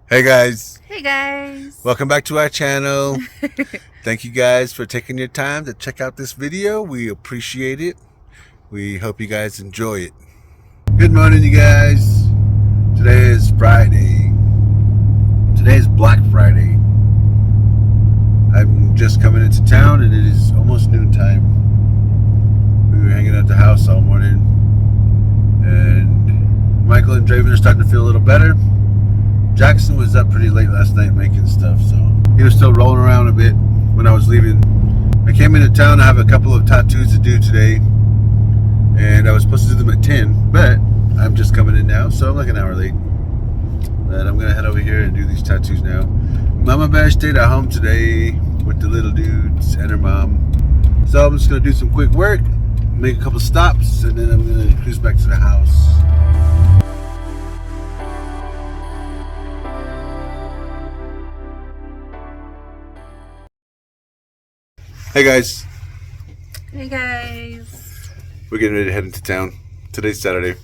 Hey guys, Hey guys. welcome back to our channel. Thank you guys for taking your time to check out this video. We appreciate it. We hope you guys enjoy it. Good morning, you guys. Today is Friday. Today is Black Friday. I'm just coming into town and it is almost noontime. We were hanging at the house all morning and Michael and Draven are starting to feel a little better. Jackson was up pretty late last night making stuff, so he was still rolling around a bit when I was leaving. I came into town to have a couple of tattoos to do today, and I was supposed to do them at 10, but I'm just coming in now, so I'm like an hour late. But I'm gonna head over here and do these tattoos now. Mama Bear stayed at home today with the little dudes and her mom, so I'm just gonna do some quick work, make a couple stops, and then I'm gonna cruise back to the house. Hey guys, Hey guys. we're getting ready to head into town. Today's Saturday.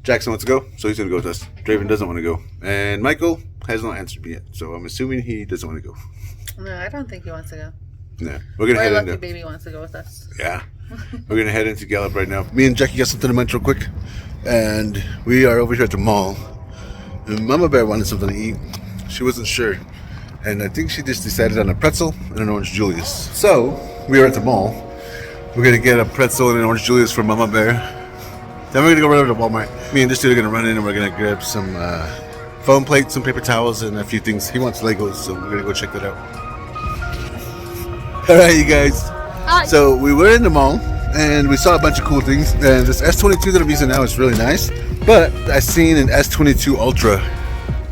Jackson wants to go, so he's going to go with us. Draven doesn't want to go. And Michael has not answered me yet, so I'm assuming he doesn't want to go. No, I don't think he wants to go. No. We're going to Our head lucky into... baby wants to go with us. Yeah. We're going to head into Gallup right now. Me and Jackie got something to munch real quick. And we are over here at the mall. And Mama Bear wanted something to eat. She wasn't sure. And I think she just decided on a pretzel and an orange Julius. So, we are at the mall. We're going to get a pretzel and an orange Julius for Mama Bear. Then we're going to go right over to Walmart. Me and this dude are going to run in and we're going to grab some foam plates, some paper towels, and a few things. He wants Legos, so we're going to go check that out. Alright, you guys. Hi. So, we were in the mall and we saw a bunch of cool things. And this S22 that I'm using now is really nice. But I seen an S22 Ultra.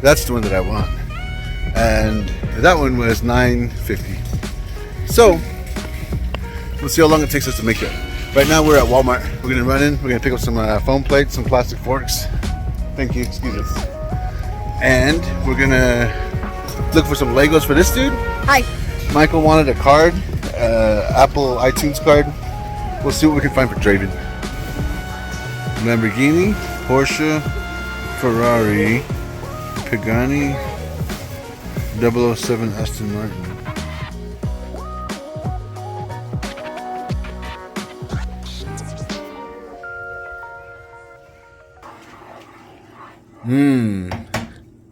That's the one that I want. And that one was $9.50. So we'll see how long it takes us to make it. Right now we're at Walmart. We're gonna run in. We're gonna pick up some foam plates, some plastic forks. Thank you. Excuse us. And we're gonna look for some Legos for this dude. Hi. Michael wanted a card, Apple iTunes card. We'll see what we can find for Draven. Lamborghini, Porsche, Ferrari, Pagani, 007 Aston Martin.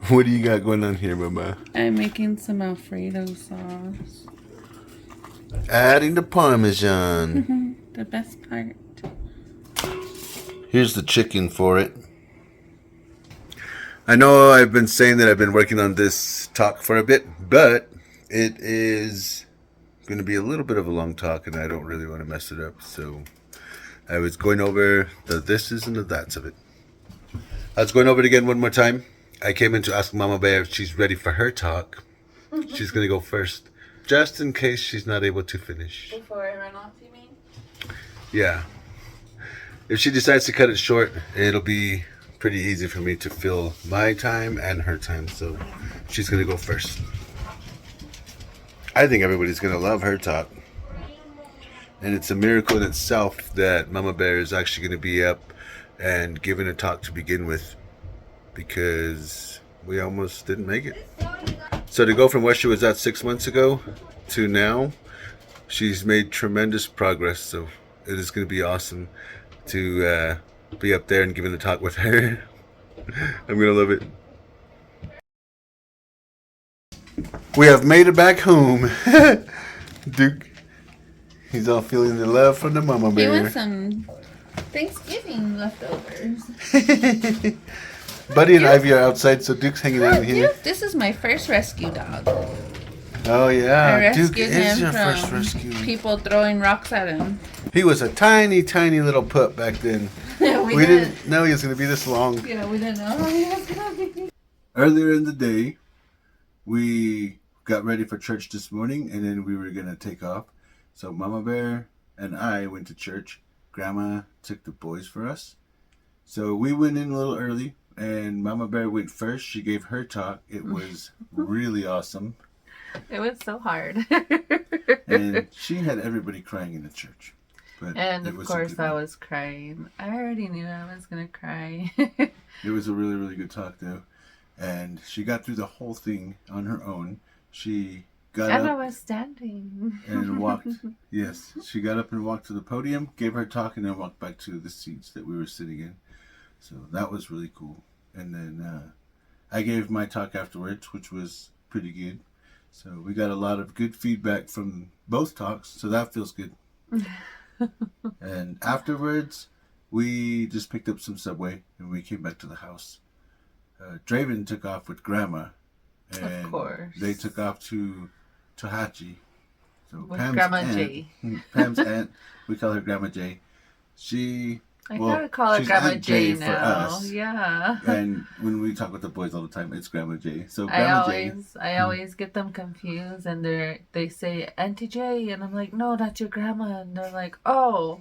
What do you got going on here, Mama? I'm making some Alfredo sauce. Adding the Parmesan. The best part. Here's the chicken for it. I know I've been saying that I've been working on this talk for a bit, but it is going to be a little bit of a long talk and I don't really want to mess it up. So I was going over the thises and the that's of it. I was going over it again one more time. I came in to ask Mama Bear if she's ready for her talk. She's going to go first, just in case she's not able to finish. Before I run off, you mean? Yeah. If she decides to cut it short, it'll be pretty easy for me to fill my time and her time. So she's going to go first. I think everybody's going to love her talk. And it's a miracle in itself that Mama Bear is actually going to be up and giving a talk to begin with, because we almost didn't make it. So to go from where she was at 6 months ago to now, she's made tremendous progress. So it is going to be awesome to be up there and giving the talk with her. I'm going to love it. We have made it back home. Duke, he's all feeling the love from the Mama He Bear. wants some Thanksgiving leftovers. Buddy and Ivy are outside, so Duke's hanging out in here. Duke, this is my first rescue dog. Oh I yeah, Duke rescued is him your from first rescue. people throwing rocks at him. He was a tiny, tiny little pup back then. We didn't know he was going to be this long. Yeah, we didn't know he was gonna be. Earlier in the day, we got ready for church this morning, and then we were going to take off. So Mama Bear and I went to church. Grandma took the boys for us. So we went in a little early, and Mama Bear went first. She gave her talk. It was really awesome. It was so hard. And she had everybody crying in the church. But And it of was a course good I one. was crying. I already knew I was gonna cry. It was a really, really good talk, though. And she got through the whole thing on her own. She got And up I was standing. and walked. Yes, she got up and walked to the podium, gave her talk, and then walked back to the seats that we were sitting in. So that was really cool. And then I gave my talk afterwards, which was pretty good. So we got a lot of good feedback from both talks, so that feels good. And afterwards, we just picked up some Subway and we came back to the house. Draven took off with Grandma, and Of course. they took off to Tohatchi. So With Grandma aunt, J. Pam's aunt, we call her Grandma J. I gotta call her she's Grandma Aunt J for now. us. Yeah. And when we talk with the boys all the time, it's Grandma J. So Grandma I always get them confused, and they say Auntie J, and I'm like, no, that's your grandma, and they're like, oh,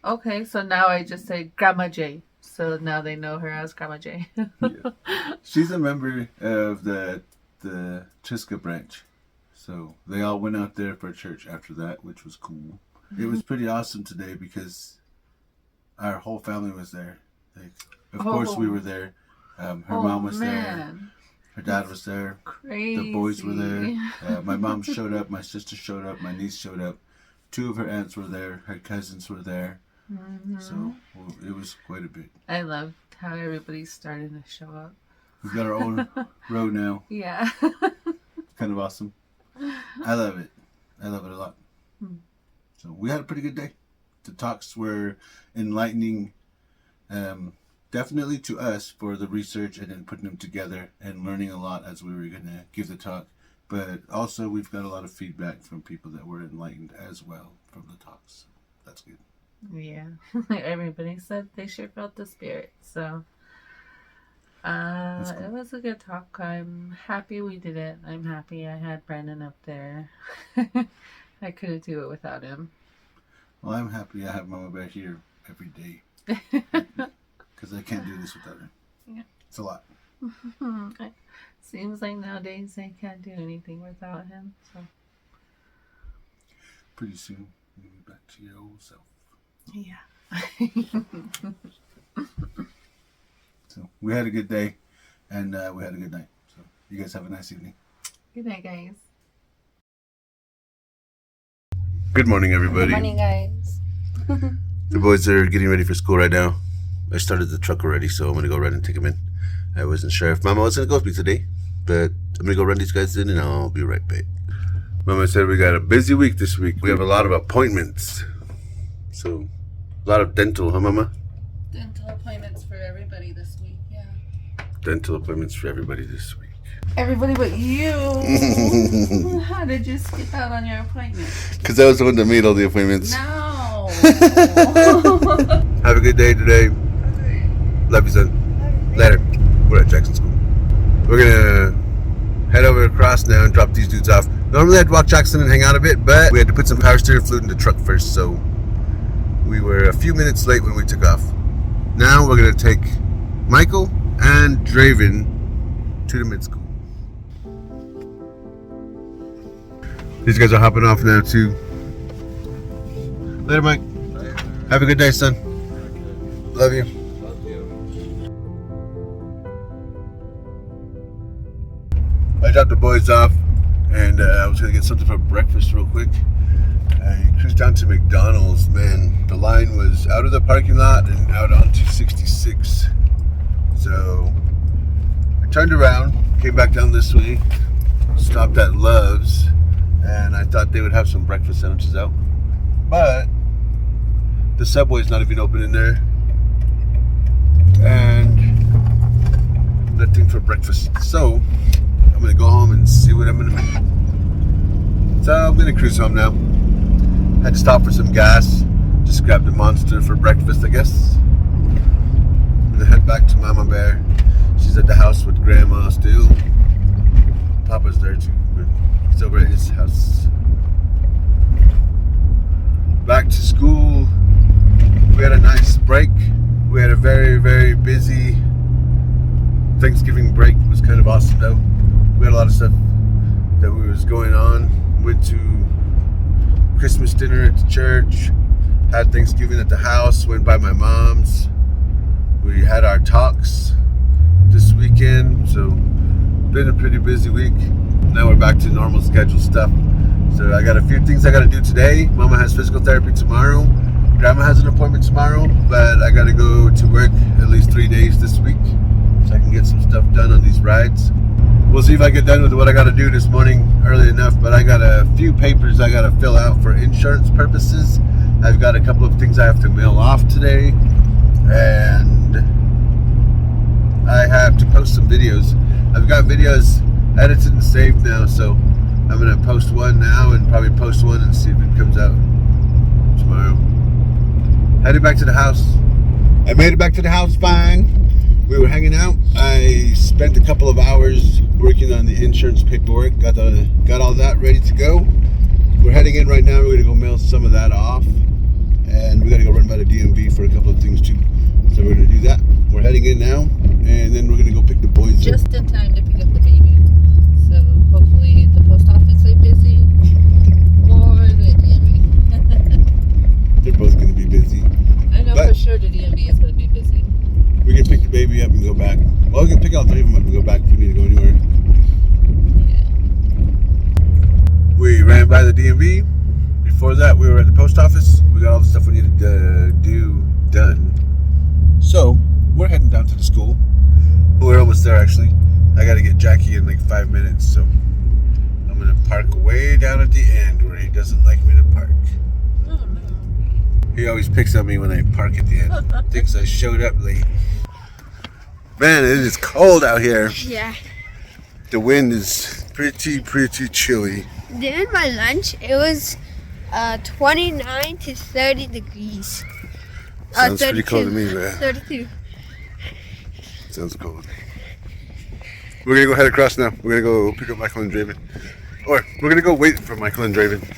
okay. So now I just say Grandma J. So now they know her as Grandma J. Yeah. She's a member of the Chiska branch. So they all went out there for church after that, which was cool. It was pretty awesome today because our whole family was there. Like, of course we were there. Her mom was there. Her dad was there. Crazy. The boys were there. My mom showed up. My sister showed up. My niece showed up. 2 of her aunts were there. Her cousins were there. Mm-hmm. So it was quite a bit. I loved how everybody's starting to show up. We've got our own row now. Yeah. Kind of awesome. I love it. I love it a lot. So we had a pretty good day. The talks were enlightening, definitely to us for the research and then putting them together and learning a lot as we were going to give the talk. But also we've got a lot of feedback from people that were enlightened as well from the talks. That's good. Yeah. Everybody said they sure felt the spirit. So cool. it was a good talk. I'm happy we did it. I'm happy I had Brandon up there. I couldn't do it without him. Well, I'm happy I have MamaBear here every day. Because I can't do this without her. Yeah. It's a lot. Seems like nowadays I can't do anything without him. So Pretty soon, you'll be back to your old self. yeah. So we had a good day, and we had a good night. So you guys have a nice evening. Good night, guys. Good morning, everybody. Good morning, guys. The boys are getting ready for school right now. I started the truck already, so I'm going to go run and take them in. I wasn't sure if Mama was going to go with me today, but I'm going to go run these guys in, and I'll be right back. Mama said we got a busy week this week. We have a lot of appointments. So, a lot of dental, huh, Mama? Dental appointments for everybody this week, yeah. Dental appointments for everybody this week. Everybody but you. How did you skip out on your appointment? Because I was the one that made all the appointments. No. Have a good day today. Love you, son. Later. We're at Jackson School. We're gonna head over across now and drop these dudes off. Normally I'd walk Jackson and hang out a bit, but we had to put some power steering fluid in the truck first, so we were a few minutes late when we took off. Now we're gonna take Michael and Draven to the mid-school. These guys are hopping off now too. Later, Mike. Have a good day, son. Love you. I dropped the boys off, and I was going to get something for breakfast real quick. I cruised down to McDonald's. Man, the line was out of the parking lot and out onto 66. So I turned around, came back down this way, stopped at Love's, and I thought they would have some breakfast sandwiches out. But the Subway's not even open in there, and nothing for breakfast. So I'm gonna go home and see what I'm gonna make. So I'm gonna cruise home now. Had to stop for some gas. Just grabbed a Monster for breakfast, I guess. I'm gonna head back to MamaBear. She's at the house with Grandma still. Papa's there too, but he's over at his house. Back to school. We had a nice break. We had a very, very busy Thanksgiving break. It was kind of awesome though. We had a lot of stuff that was going on. Went to Christmas dinner at the church. Had Thanksgiving at the house. Went by my mom's. We had our talks this weekend. So been a pretty busy week. Now we're back to normal schedule stuff. So I got a few things I got to do today. Mama has physical therapy tomorrow. Grandma has an appointment tomorrow, but I got to go to work at least 3 days this week so I can get some stuff done on these rides. We'll see if I get done with what I got to do this morning early enough, but I got a few papers I got to fill out for insurance purposes. I've got a couple of things I have to mail off today, and I have to post some videos. I've got videos edited and saved now, so I'm going to post one now and probably post one and see if it comes out tomorrow. Headed back to the house. I made it back to the house fine. We were hanging out. I spent a couple of hours working on the insurance paperwork. Got all that ready to go. We're heading in right now. We're going to go mail some of that off. And we got to go run by the DMV for a couple of things too. So we're going to do that. We're heading in now. And then we're going to go pick the boys up. Just in time to pick up the baby. So hopefully the post office is busy. Or the DMV. They're both going to be busy. I know for sure the DMV is going to be busy. We can pick the baby up and go back. Well, we can pick all three of them up and go back if we need to go anywhere. Yeah. We ran by the DMV. Before that, we were at the post office. We got all the stuff we needed to do done. So, we're heading down to the school. We're almost there, actually. I got to get Jackie in like 5 minutes, so I'm going to park way down at the end where he doesn't like me to park. Oh, no. He always picks on me when I park at the end. Thinks I showed up late. Man, it is cold out here. Yeah. The wind is pretty chilly. During my lunch, it was 29 to 30 degrees. Sounds pretty cold to me, man. 32. Sounds cold. We're going to go head across now. We're going to go pick up Michael and Draven. Or, we're going to go wait for Michael and Draven.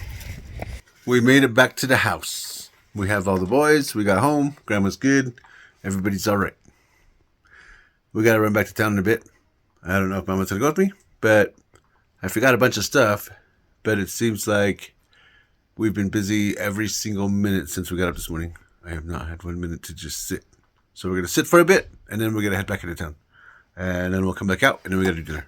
We made it back to the house. We have all the boys. We got home. Grandma's good. Everybody's all right. We got to run back to town in a bit. I don't know if Mama's going to go with me, but I forgot a bunch of stuff. But it seems like we've been busy every single minute since we got up this morning. I have not had 1 minute to just sit. So we're going to sit for a bit, and then we're going to head back into town. And then we'll come back out, and then we got to do dinner.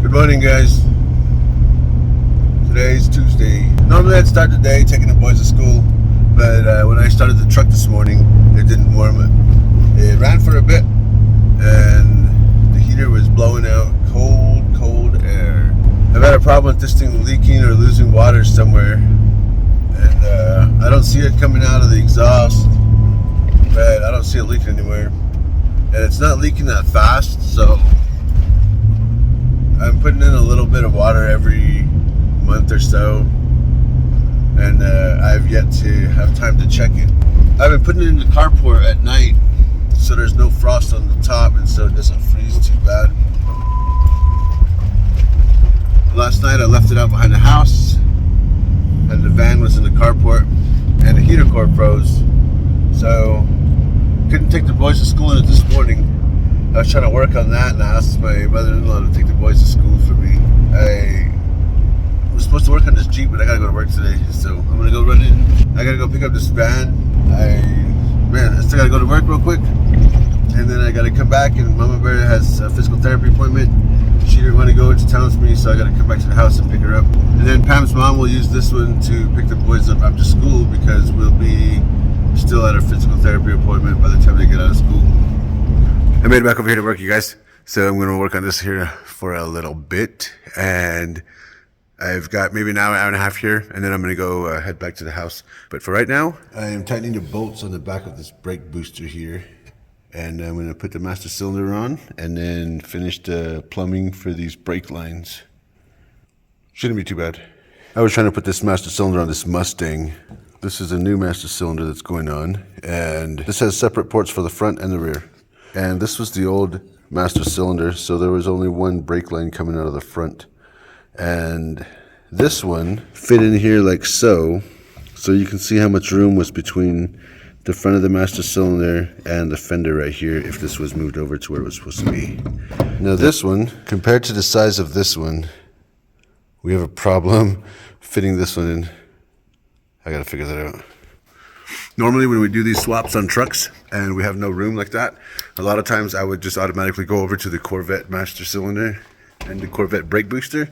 Good morning, guys. Today's Tuesday. Normally I'd start the day taking the boys to school, but when I started the truck this morning, it didn't warm it. It ran for a bit, and the heater was blowing out cold air. I've had a problem with this thing leaking or losing water somewhere, and I don't see it coming out of the exhaust, but I don't see it leaking anywhere. And it's not leaking that fast, so I'm putting in a little bit of water every month or so, and I've yet to have time to check it. I've been putting it in the carport at night so there's no frost on the top and so it doesn't freeze too bad. Last night I left it out behind the house and the van was in the carport and the heater core froze, so couldn't take the boys to school in it this morning. I was trying to work on that, and I asked my mother-in-law to take the boys to school for me. I was supposed to work on this Jeep, but I gotta go to work today, so I'm gonna go run in. I gotta go pick up this van. I still gotta go to work real quick, and then I gotta come back, and MamaBear has a physical therapy appointment. She didn't want to go into town with me, so I gotta come back to the house and pick her up. And then Pam's mom will use this one to pick the boys up after school because we'll be still at our physical therapy appointment by the time they get out of school. I made it back over here to work, you guys. So I'm going to work on this here for a little bit. And I've got maybe an hour and a half here. And then I'm going to go head back to the house. But for right now, I am tightening the bolts on the back of this brake booster here. And I'm going to put the master cylinder on. And then finish the plumbing for these brake lines. Shouldn't be too bad. I was trying to put this master cylinder on this Mustang. This is a new master cylinder that's going on. And this has separate ports for the front and the rear. And this was the old master cylinder, so there was only one brake line coming out of the front. And this one fit in here like so. So you can see how much room was between the front of the master cylinder and the fender right here if this was moved over to where it was supposed to be. Now this one, compared to the size of this one, we have a problem fitting this one in. I gotta figure that out. Normally when we do these swaps on trucks and we have no room like that, a lot of times I would just automatically go over to the Corvette master cylinder and the Corvette brake booster,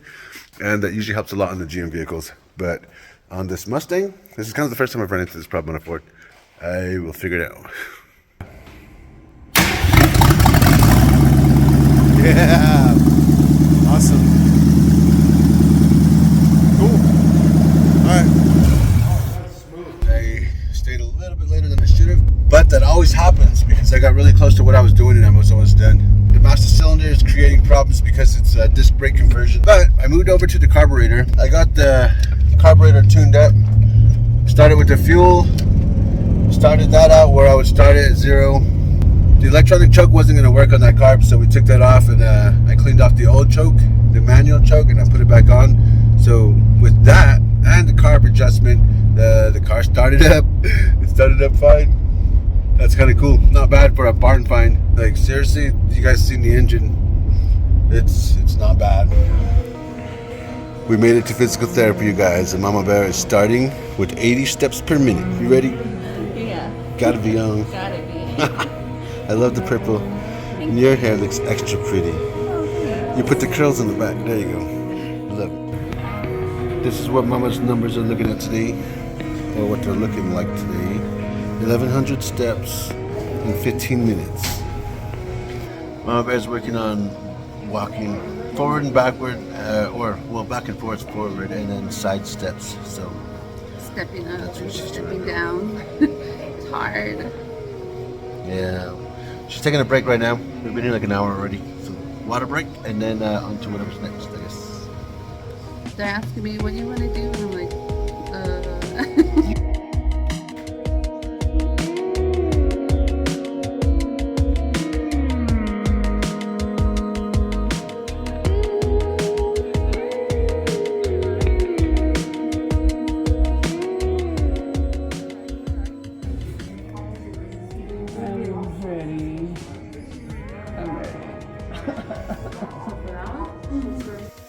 and that usually helps a lot on the GM vehicles. But on this Mustang, this is kind of the first time I've run into this problem on a Ford. I will figure it out. Yeah, awesome. Cool. All right. Smooth. I stayed a little bit later than I should have, but that always happens because I got really close to what I was doing and I was almost done. The master cylinder is creating problems because it's a disc brake conversion, but I moved over to the carburetor. I got the carburetor tuned up, started with the fuel, started that out where I would start it at 0. The electronic choke wasn't going to work on that carb, so we took that off, and I cleaned off the old choke, the manual choke, and I put it back on. So with that and the carb adjustment, the car started up. It started up fine. That's kind of cool. Not bad for a barn find. Like seriously, you guys seen the engine? It's not bad. We made it to physical therapy, you guys, and MamaBear is starting with 80 steps per minute. You ready? Yeah. Gotta be young. Gotta be. I love the purple. And your hair looks extra pretty. You put the curls in the back. There you go. Love it. This is what Mama's numbers are looking at today, or what they're looking like today. 1,100 steps in 15 minutes. MamaBear's working on walking forward and backward, back and forward, and then side steps. So Stepping up, that's what she's stepping doing. down. It's hard. Yeah. She's taking a break right now. We've been here like an hour already. So water break, and then on to whatever's next, I guess. They're asking me, what do you want to do? And I'm like,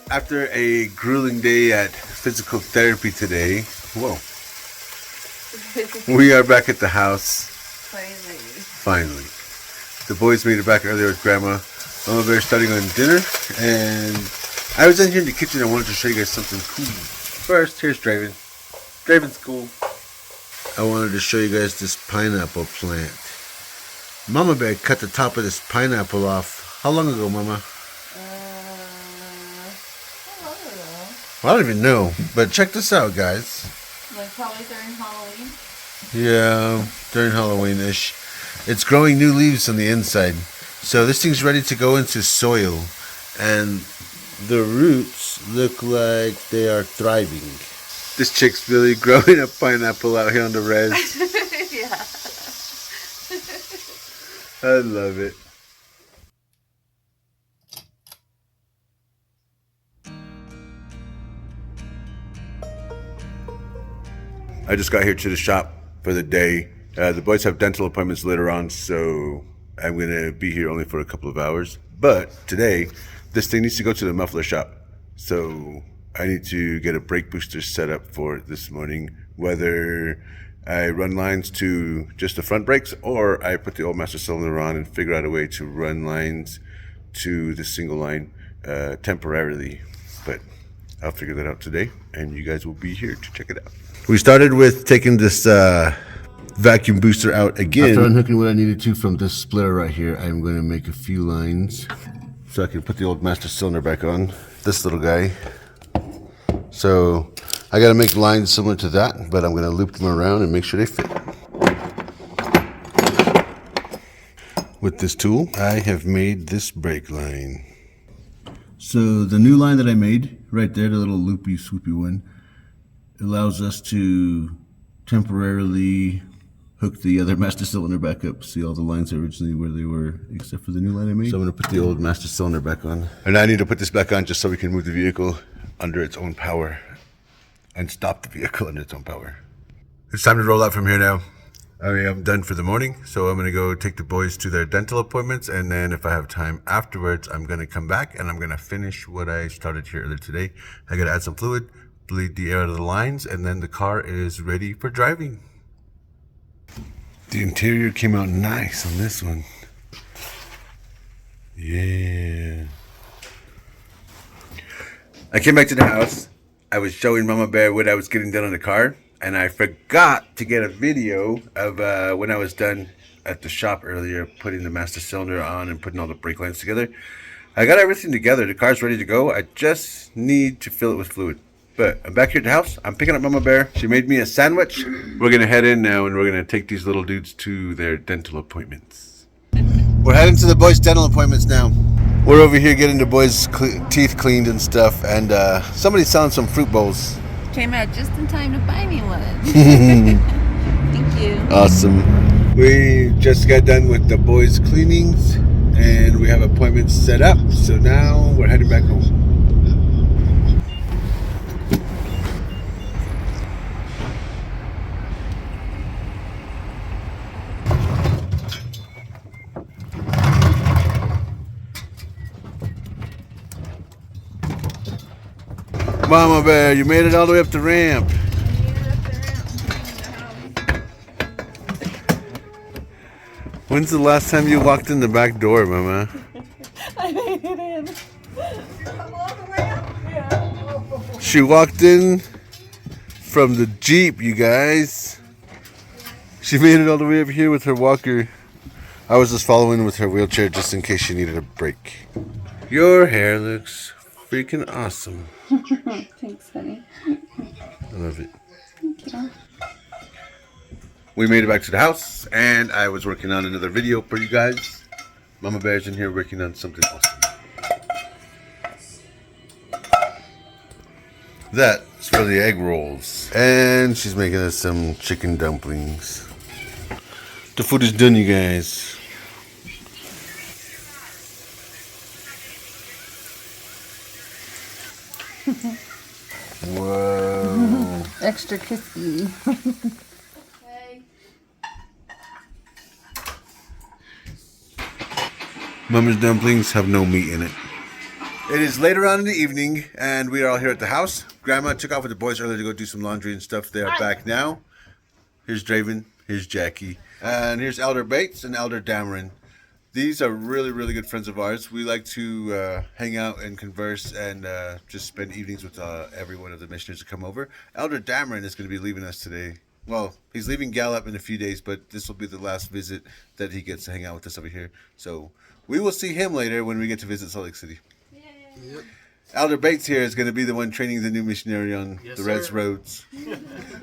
After a grueling day at physical therapy today, we are back at the house. Finally. The boys made it back earlier with Grandma. MamaBear starting on dinner, and I was in here in the kitchen. I wanted to show you guys something cool. First, here's Draven. Draven's cool. I wanted to show you guys this pineapple plant. MamaBear cut the top of this pineapple off. How long ago, Mama? I don't even know, but check this out, guys. like probably during Halloween. Yeah, during Halloween-ish. It's growing new leaves on the inside. So this thing's ready to go into soil. And the roots look like they are thriving. This chick's really growing a pineapple out here on the res. Yeah. I love it. I just got here to the shop for the day. The boys have dental appointments later on, so I'm going to be here only for a couple of hours. But today, this thing needs to go to the muffler shop. So I need to get a brake booster set up for it this morning, whether I run lines to just the front brakes or I put the old master cylinder on and figure out a way to run lines to the single line temporarily. But I'll figure that out today, and you guys will be here to check it out. We started with taking this vacuum booster out again. After unhooking what I needed to from this splitter right here, I'm going to make a few lines so I can put the old master cylinder back on. This little guy. So I got to make lines similar to that, but I'm going to loop them around and make sure they fit. With this tool, I have made this brake line. So the new line that I made right there, the little loopy swoopy one, allows us to temporarily hook the other master cylinder back up. See, all the lines are originally where they were, except for the new line I made. So I'm going to put the old master cylinder back on. And I need to put this back on just so we can move the vehicle under its own power and stop the vehicle under its own power. It's time to roll out from here now. I'm done for the morning, so I'm going to go take the boys to their dental appointments, and then if I have time afterwards, I'm going to come back and I'm going to finish what I started here earlier today. I got to add some fluid, bleed the air out of the lines, and then the car is ready for driving. The interior came out nice on this one. Yeah. I came back to the house. I was showing Mama Bear what I was getting done on the car. And I forgot to get a video of when I was done at the shop earlier, putting the master cylinder on and putting all the brake lines together. I got everything together. The car's ready to go. I just need to fill it with fluid. But I'm back here at the house. I'm picking up Mama Bear. She made me a sandwich. We're going to head in now and we're going to take these little dudes to their dental appointments. We're heading to the boys' dental appointments now. We're over here getting the boys' teeth cleaned and stuff. And somebody's selling some fruit bowls. Came out just in time to buy me one. Thank you. Awesome. We just got done with the boys' cleanings and we have appointments set up. So now we're heading back home. Mama Bear, you made it all the way up the ramp. When's the last time you walked in the back door, Mama? I made it in. She walked in from the Jeep, you guys. She made it all the way up here with her walker. I was just following with her wheelchair just in case she needed a break. Your hair looks freaking awesome. Thanks, honey. I love it. Thank you. We made it back to the house, and I was working on another video for you guys. Mama Bear's in here working on something awesome. That's for the egg rolls. And she's making us some chicken dumplings. The food is done, you guys. Whoa. Extra crispy. Mama's dumplings have no meat in it. It is later on in the evening, and we are all here at the house. Grandma took off with the boys earlier to go do some laundry and stuff. They are back now. Here's Draven, here's Jackie, and here's Elder Bates and Elder Dameron. These are really, really good friends of ours. We like to hang out and converse and just spend evenings with every one of the missionaries that come over. Elder Dameron is going to be leaving us today. Well, he's leaving Gallup in a few days, but this will be the last visit that he gets to hang out with us over here. So we will see him later when we get to visit Salt Lake City. Yep. Elder Bates here is going to be the one training the new missionary on the Reds roads.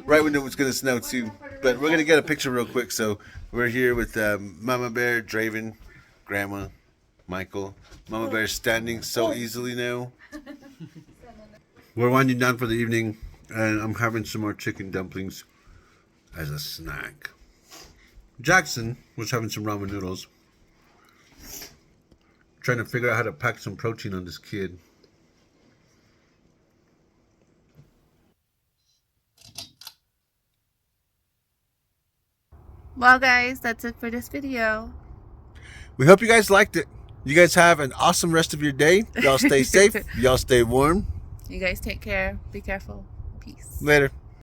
Right when it was going to snow too. But we're going to get a picture real quick. So we're here with Mama Bear, Draven, Grandma, Michael. Mama Bear's standing so easily now. We're winding down for the evening, and I'm having some more chicken dumplings as a snack. Jackson was having some ramen noodles. Trying to figure out how to pack some protein on this kid. Well, guys, that's it for this video. We hope you guys liked it. You guys have an awesome rest of your day. Y'all stay safe. Y'all stay warm. You guys take care. Be careful. Peace. Later.